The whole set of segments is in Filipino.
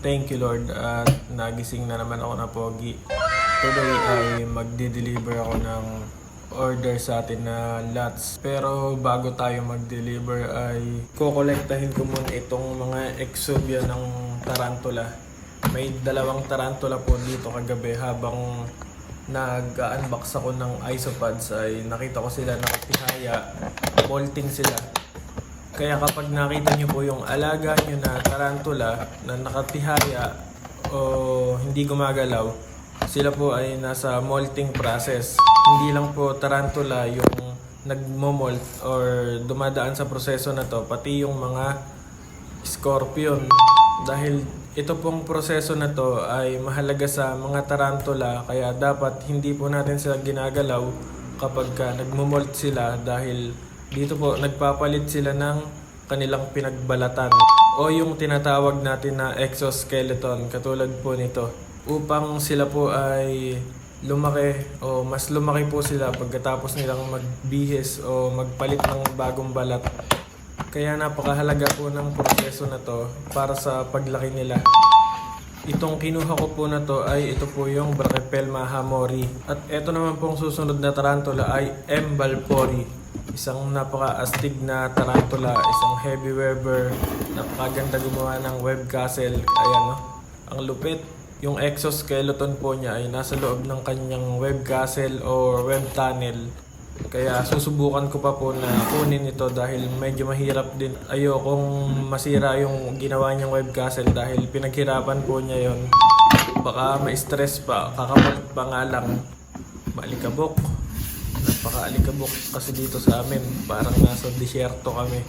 Thank you Lord at nagising na naman ako na pogi. Today ay magde-deliver ako ng order sa atin na lots. Pero bago tayo mag-deliver ay kukolektahin ko muna itong mga exobia ng tarantula. May dalawang tarantula po dito kagabi habang nag-unbox ako ng isopods ay nakita ko sila nakatihaya, molting sila. Kaya kapag nakita nyo po yung alaga nyo na tarantula na nakatihaya o hindi gumagalaw, sila po ay nasa molting process. Hindi lang po tarantula yung nagmo-molt or dumadaan sa proseso na to, pati yung mga scorpion. Dahil ito pong proseso na to ay mahalaga sa mga tarantula, kaya dapat hindi po natin sila ginagalaw kapag nagmo-molt sila, dahil dito po nagpapalit sila ng kanilang pinagbalatan o yung tinatawag natin na exoskeleton, katulad po nito, upang sila po ay lumaki o mas lumaki po sila pagkatapos nilang magbihis o magpalit ng bagong balat. Kaya napakahalaga po ng proseso na to para sa paglaki nila. Itong kinuha ko po na to ay ito po yung Brachypelma hamori. At ito naman pong susunod na tarantula ay M. balfouri. Isang napaka-astig na tarantula, isang heavy weber, napakaganda gumawa ng web castle. Ayan o, ang lupit. Yung exoskeleton po niya ay nasa loob ng kanyang web castle or web tunnel. Kaya susubukan ko pa po na kunin ito dahil medyo mahirap din. Ayokong masira yung ginawa niyang web castle dahil pinaghirapan po niya yon. Baka ma-stress pa, kakapalit pa nga lang. Maalikabok. Napaka-alikabok kasi dito sa amin. Parang nasa disyerto kami.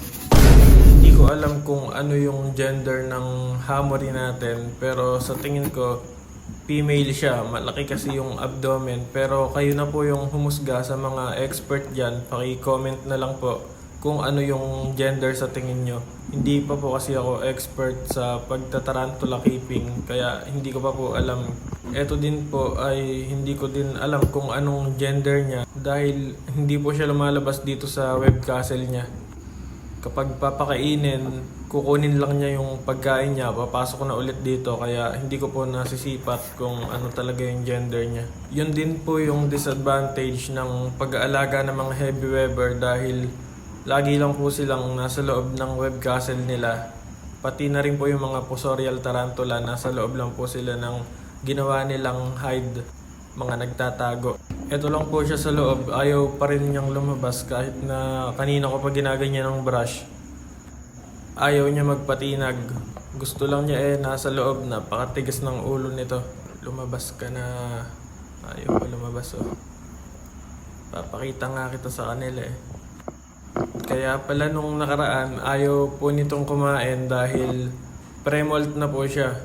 Hindi ko alam kung ano yung gender ng hamori natin, pero sa tingin ko female siya. Malaki kasi yung abdomen, pero kayo na po yung humusga sa mga expert dyan. Paki-comment na lang po kung ano yung gender sa tingin nyo. Hindi pa po kasi ako expert sa pagtatarantula keeping, kaya hindi ko pa po alam. Eto din po ay hindi ko din alam kung anong gender niya dahil hindi po siya lumalabas dito sa web castle niya. Kapag papakainin, kukunin lang niya yung pagkain niya, papasok na ulit dito, kaya hindi ko po nasisipat kung ano talaga yung gender niya. Yun din po yung disadvantage ng pag-aalaga ng mga heavy weber dahil lagi lang po silang nasa loob ng web castle nila. Pati na rin po yung mga fossorial tarantula, nasa loob lang po sila ng ginawa nilang hide, mga nagtatago. Ito lang po siya sa loob, ayaw pa rin niyang lumabas kahit na kanina ko pa ginaganyan ng brush. Ayaw niya magpatinag. Gusto lang niya nasa loob, napakatigas ng ulo nito. Lumabas ka na. Ayaw pa lumabas oh. Papakita nga kita sa kanila Kaya pala nung nakaraan, ayaw po nitong kumain dahil pre-molt na po siya.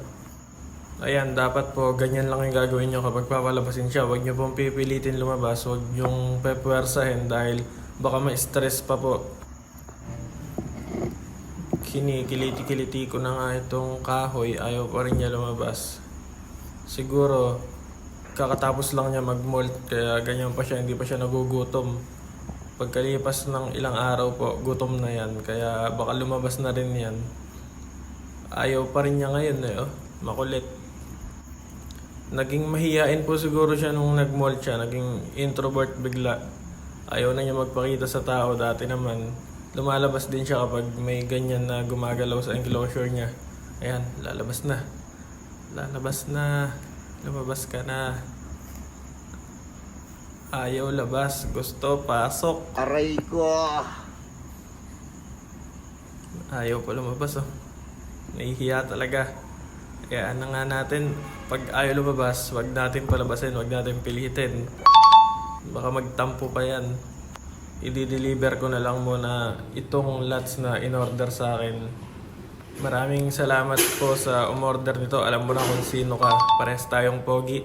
Ayan, dapat po ganyan lang yung gagawin nyo kapag papalabasin siya. Huwag nyo pong pipilitin lumabas, huwag nyong pepwersahin dahil baka ma-stress pa po. Kinikiliti-kiliti ko na nga itong kahoy, ayaw pa rin niya lumabas. Siguro kakatapos lang niya mag-molt, kaya ganyan pa siya, hindi pa siya nagugutom. Pagkalipas ng ilang araw po, gutom na yan, kaya baka lumabas na rin yan. Ayaw pa rin niya ngayon makulit. Naging mahiyain po siguro siya nung nag-molt siya, naging introvert bigla. Ayaw na niya magpakita sa tao. Dati naman, lumalabas din siya kapag may ganyan na gumagalaw sa enclosure niya. Ayan, lalabas na. Lalabas na. Lumabas ka na. Ayaw labas. Gusto pasok. Aray ko! Ayaw pa lumabas Nahihiya talaga. Kaya ano nga natin, pag ayaw lumabas, wag natin palabasin, wag natin pilitin. Baka magtampo pa yan. I-deliver ko na lang muna itong lots na in-order sa akin. Maraming salamat po sa umorder nito. Alam mo na kung sino ka. Parehas tayong pogi.